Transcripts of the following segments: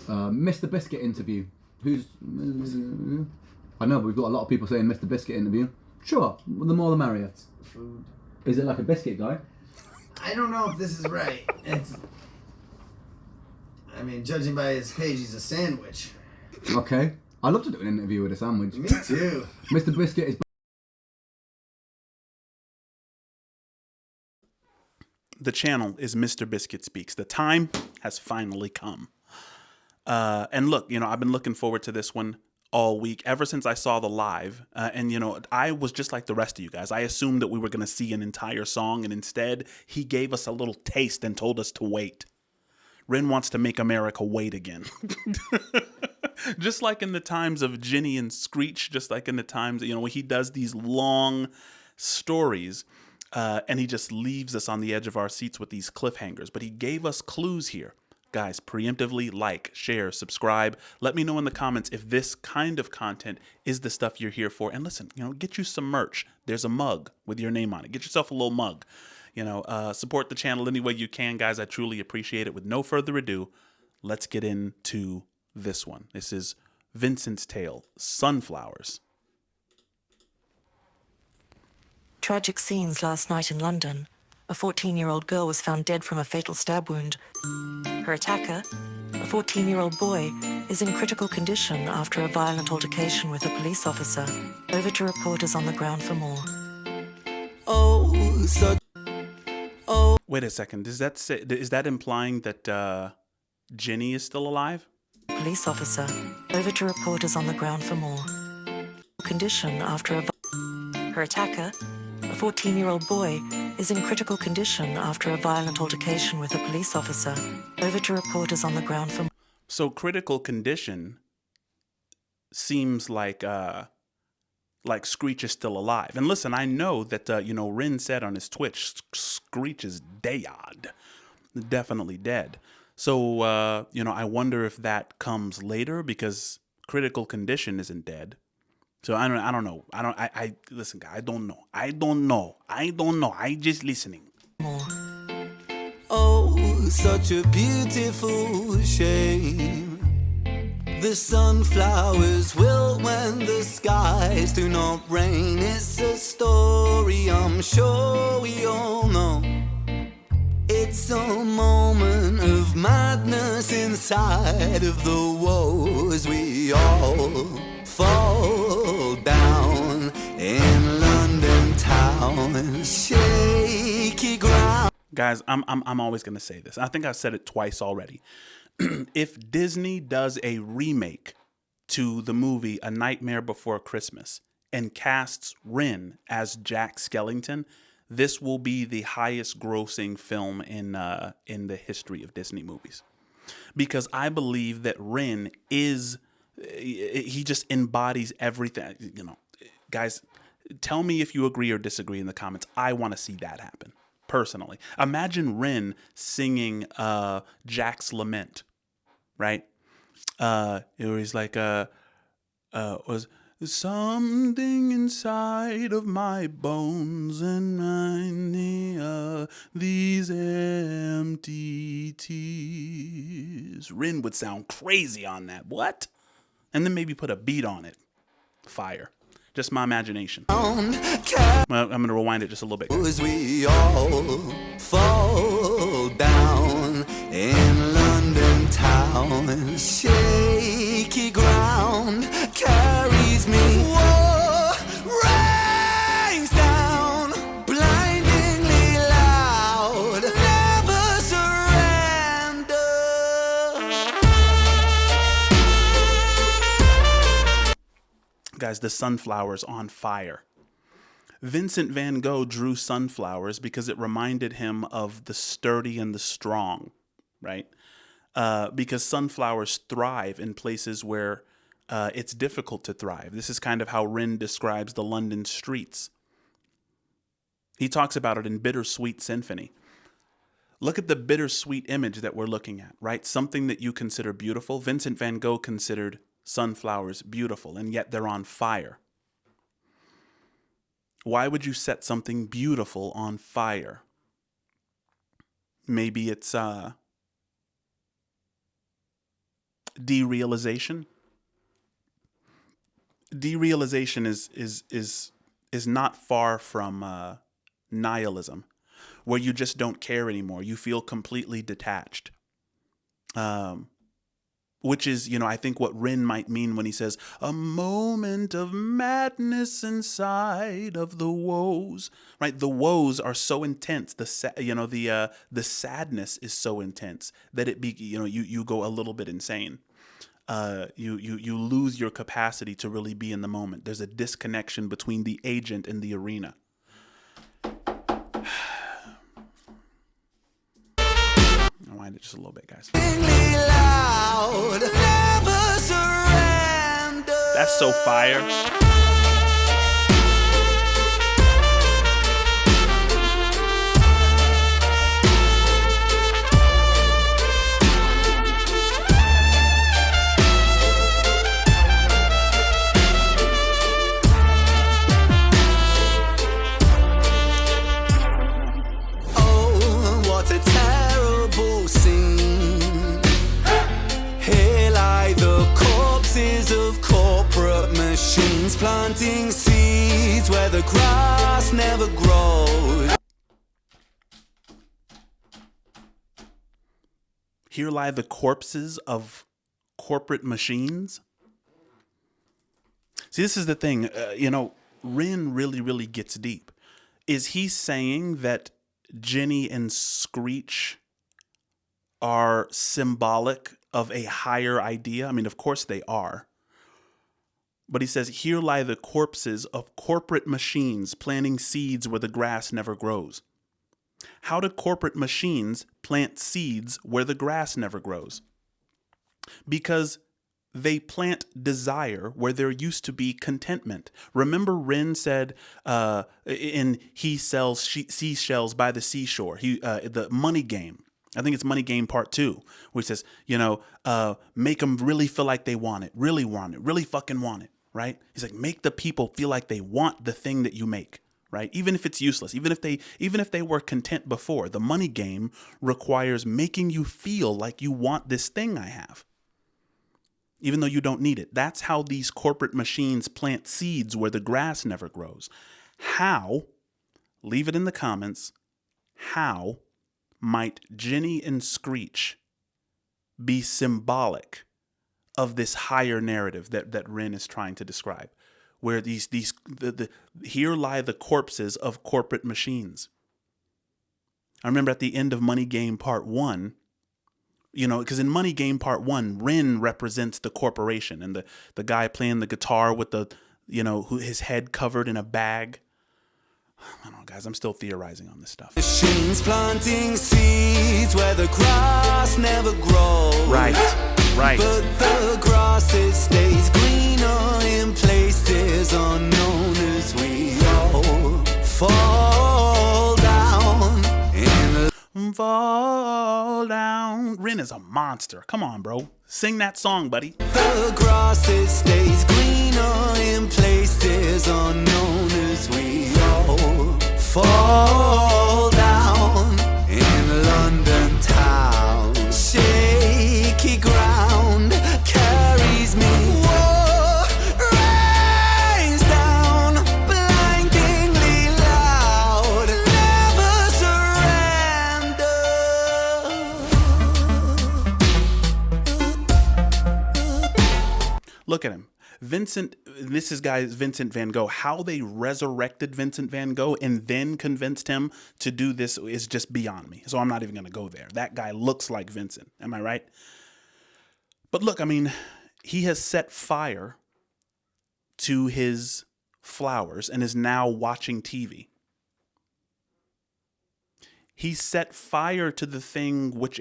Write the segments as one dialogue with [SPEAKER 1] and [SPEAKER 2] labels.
[SPEAKER 1] Mr. Biscuit interview. Who's... I know, but we've got a lot of people saying Mr. Biscuit interview. Sure, the more the merrier.
[SPEAKER 2] Food.
[SPEAKER 1] Is it like a biscuit guy?
[SPEAKER 2] I don't know if this is right. I mean, judging by his page, he's a sandwich.
[SPEAKER 1] Okay. I'd love to do an interview with a sandwich.
[SPEAKER 2] Me too.
[SPEAKER 1] Mr. Biscuit is...
[SPEAKER 3] The channel is MrBiscuitSpeaks. The time has finally come. And look, you know, I've been looking forward to this one all week, ever since I saw the live. And, you know, I was just like the rest of you guys. I assumed that we were going to see an entire song, and instead he gave us a little taste and told us to wait. Rin wants to make America wait again. Just like in the times of Ginny and Screech, just like in the times, you know, he does these long stories, and he just leaves us on the edge of our seats with these cliffhangers. But he gave us clues here. Guys, preemptively like, share, subscribe. Let me know in the comments if this kind of content is the stuff you're here for. And listen, you know, get you some merch. There's a mug with your name on it. Get yourself a little mug. You know, support the channel any way you can, guys. I truly appreciate it. With no further ado, let's get into this one. This is Vincent's tale, Sunflowers.
[SPEAKER 4] Tragic scenes last night in London. A 14-year-old girl was found dead from a fatal stab wound. Her attacker, a 14-year-old boy, is in critical condition after a violent altercation with a police officer. Over to reporters on the ground for more.
[SPEAKER 3] Wait a second. Is that implying that Ginny is still alive?
[SPEAKER 4] Police officer. Over to reporters on the ground for more. Condition after her attacker, a 14-year-old boy, is in critical condition after a violent altercation with a police officer. Over to reporters on the ground for more.
[SPEAKER 3] So critical condition seems like Screech is still alive. And listen, I know that, you know, Rin said on his Twitch, Screech is dead. Definitely dead. So, you know, I wonder if that comes later because critical condition isn't dead. So I don't know. Listen, guys, I don't know. I just listening.
[SPEAKER 5] Oh, such a beautiful shame. The sunflowers will when the skies do not rain. It's a story I'm sure we all know. It's a moment of madness inside of the woes. We all fall down in London town, shaky ground.
[SPEAKER 3] Guys, I'm always gonna say this. I think I've said it twice already. If Disney does a remake to the movie A Nightmare Before Christmas and casts Rin as Jack Skellington, this will be the highest grossing film in the history of Disney movies. Because I believe that Rin is, he just embodies everything. You know, guys, tell me if you agree or disagree in the comments. I want to see that happen, personally. Imagine Rin singing Jack's Lament, right? He's like, was something inside of my bones and mind these empty tears. Rin would sound crazy on that. What? And then maybe put a beat on it. Fire. Just my imagination. Well, I'm going to rewind it just a little bit.
[SPEAKER 5] As we all fall down in London town, shaky ground carries me. Whoa, rains down, blindingly loud, never surrender.
[SPEAKER 3] Guys, the sunflower's on fire. Vincent van Gogh drew sunflowers because it reminded him of the sturdy and the strong, right? Because sunflowers thrive in places where it's difficult to thrive. This is kind of how Rin describes the London streets. He talks about it in Bittersweet Symphony. Look at the bittersweet image that we're looking at, right? Something that you consider beautiful. Vincent van Gogh considered sunflowers beautiful, and yet they're on fire. Why would you set something beautiful on fire? Maybe it's derealization. Derealization is not far from nihilism, where you just don't care anymore. You feel completely detached. Which is, you know, I think what Rin might mean when he says, a moment of madness inside of the woes, right? The woes are so intense. The sadness is so intense that you go a little bit insane. You lose your capacity to really be in the moment. There's a disconnection between the agent and the arena. I'll wind it just a little bit, guys. That's so fire.
[SPEAKER 5] Oh, what a terrible scene. Here lie the corpses of corporate machines, planting seeds where the grass never grows.
[SPEAKER 3] Here lie the corpses of corporate machines. See, this is the thing. Rin really, really gets deep. Is he saying that Jenny and Screech are symbolic of a higher idea? I mean, of course they are. But he says, here lie the corpses of corporate machines planting seeds where the grass never grows. How do corporate machines plant seeds where the grass never grows? Because they plant desire where there used to be contentment. Remember, Rin said, he sells seashells by the seashore. The money game. I think it's Money Game Part 2, which says, make them really feel like they want it, really fucking want it, right? He's like, make the people feel like they want the thing that you make, right? Even if it's useless, even if they were content before. The money game requires making you feel like you want this thing I have, even though you don't need it. That's how these corporate machines plant seeds where the grass never grows. How? Leave it in the comments. How might Jenny and Screech be symbolic of this higher narrative that Rin is trying to describe, where here lie the corpses of corporate machines? I remember at the end of Money Game Part 1, because in Money Game Part 1, Rin represents the corporation, and the guy playing the guitar with his head covered in a bag. I don't know, guys. I'm still theorizing on this stuff.
[SPEAKER 5] Machines planting seeds where the grass never grows.
[SPEAKER 3] Right.
[SPEAKER 5] But the grass, it stays greener in places unknown as we all fall down.
[SPEAKER 3] Fall down. Rin is a monster. Come on, bro. Sing that song, buddy.
[SPEAKER 5] The grass, it stays greener in places unknown as we all fall down in London town. Shaky ground carries me. Whoa, rains down blindingly loud. Never surrender.
[SPEAKER 3] Look at him. Vincent, this is Vincent van Gogh. How they resurrected Vincent van Gogh and then convinced him to do this is just beyond me. So I'm not even going to go there. That guy looks like Vincent. Am I right? But look, I mean, he has set fire to his flowers and is now watching TV. He set fire to the thing which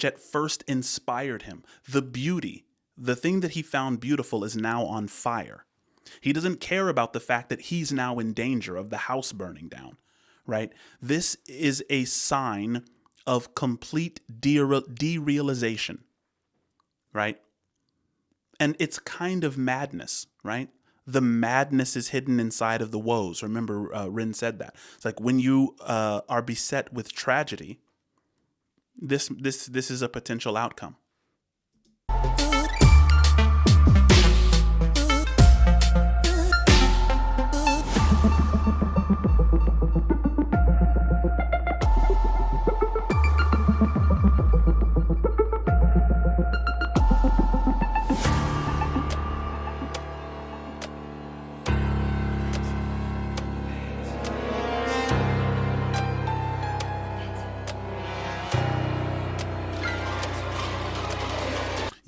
[SPEAKER 3] at first inspired him, the beauty. The thing that he found beautiful is now on fire. He doesn't care about the fact that he's now in danger of the house burning down, right? This is a sign of complete derealization, right? And it's kind of madness, right? The madness is hidden inside of the woes. Remember, Rin said that. It's like when you are beset with tragedy, this is a potential outcome.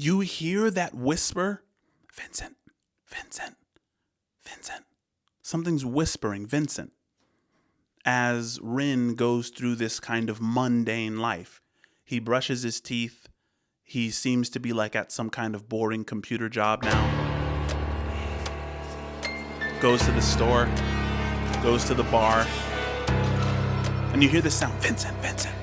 [SPEAKER 3] You hear that whisper, Vincent, Vincent, Vincent. Something's whispering, Vincent, as Rin goes through this kind of mundane life. He brushes his teeth. He seems to be like at some kind of boring computer job now. Goes to the store, goes to the bar, and you hear this sound, Vincent, Vincent.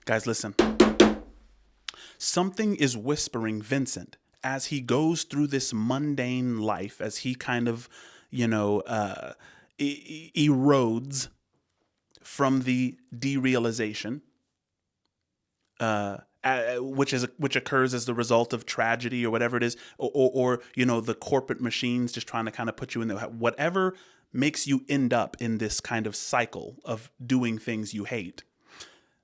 [SPEAKER 3] Guys, listen. Something is whispering Vincent as he goes through this mundane life, as he kind of, erodes from the derealization, which occurs as the result of tragedy or whatever it is, or the corporate machines just trying to kind of put you in whatever makes you end up in this kind of cycle of doing things you hate.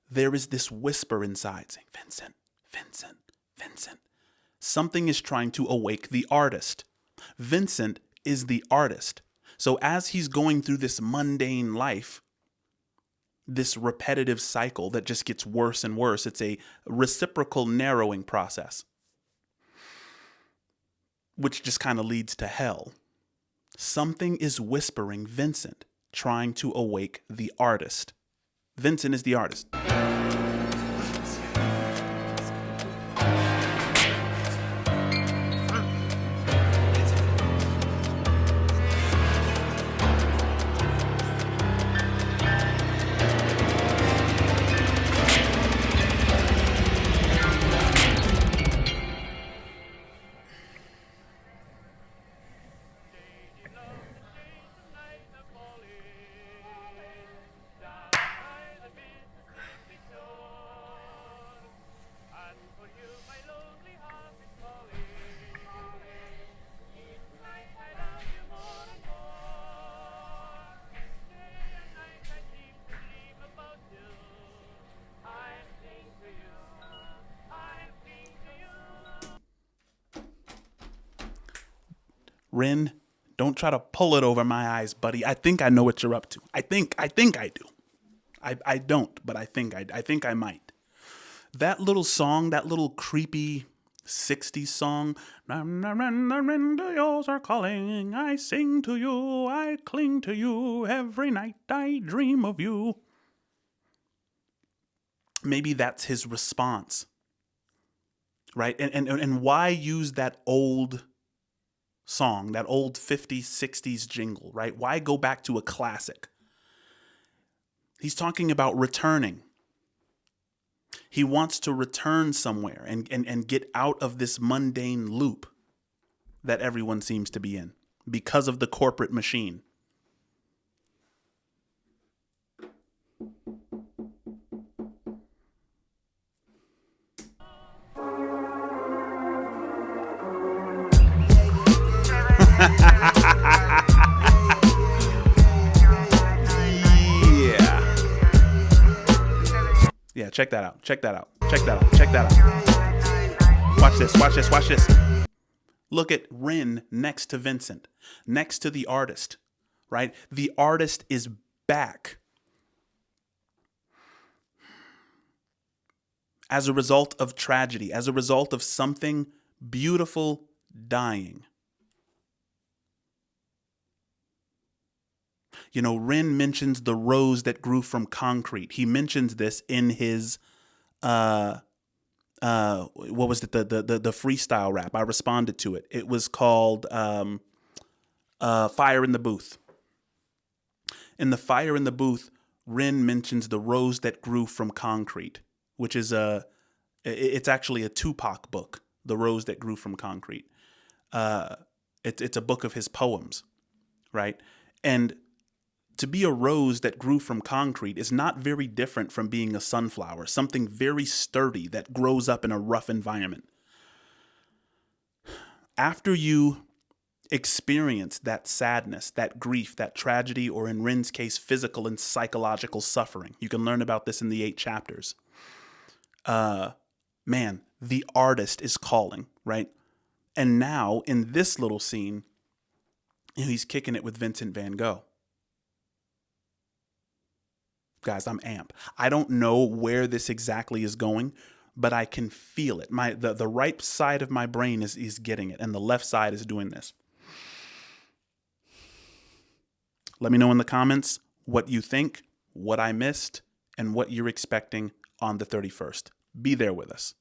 [SPEAKER 3] There is this whisper inside saying, Vincent, Vincent, Vincent. Something is trying to awake the artist. Vincent is the artist. So as he's going through this mundane life, this repetitive cycle that just gets worse and worse, it's a reciprocal narrowing process, which just kind of leads to hell. Something is whispering Vincent, trying to awake the artist. Vincent is the artist. Rin, don't try to pull it over my eyes, buddy. I think I know what you're up to. I think I do. I don't, but I think I might. That little song, that little creepy 60s song, the yours are calling, I sing to you, I cling to you, every night I dream of you. Maybe that's his response, right? And why use that old song, that old 50s, 60s jingle, right? Why go back to a classic? He's talking about returning. He wants to return somewhere and get out of this mundane loop that everyone seems to be in because of the corporate machine. Yeah, check that out. Check that out. Check that out. Check that out. Watch this. Watch this. Watch this. Look at Rin next to Vincent, next to the artist, right? The artist is back. As a result of tragedy, as a result of something beautiful dying. Rin mentions the rose that grew from concrete. He mentions this in his, what was it? The freestyle rap. I responded to it. It was called Fire in the Booth. In the Fire in the Booth, Rin mentions the rose that grew from concrete, which is it's actually a Tupac book, The Rose That Grew from Concrete. It's a book of his poems, right? And to be a rose that grew from concrete is not very different from being a sunflower, something very sturdy that grows up in a rough environment. After you experience that sadness, that grief, that tragedy, or in Rin's case, physical and psychological suffering, you can learn about this in the 8 chapters. Man, the artist is calling, right? And now in this little scene, he's kicking it with Vincent van Gogh. Guys, I'm amp. I don't know where this exactly is going, but I can feel it. The right side of my brain is getting it, and the left side is doing this. Let me know in the comments what you think, what I missed, and what you're expecting on the 31st. Be there with us.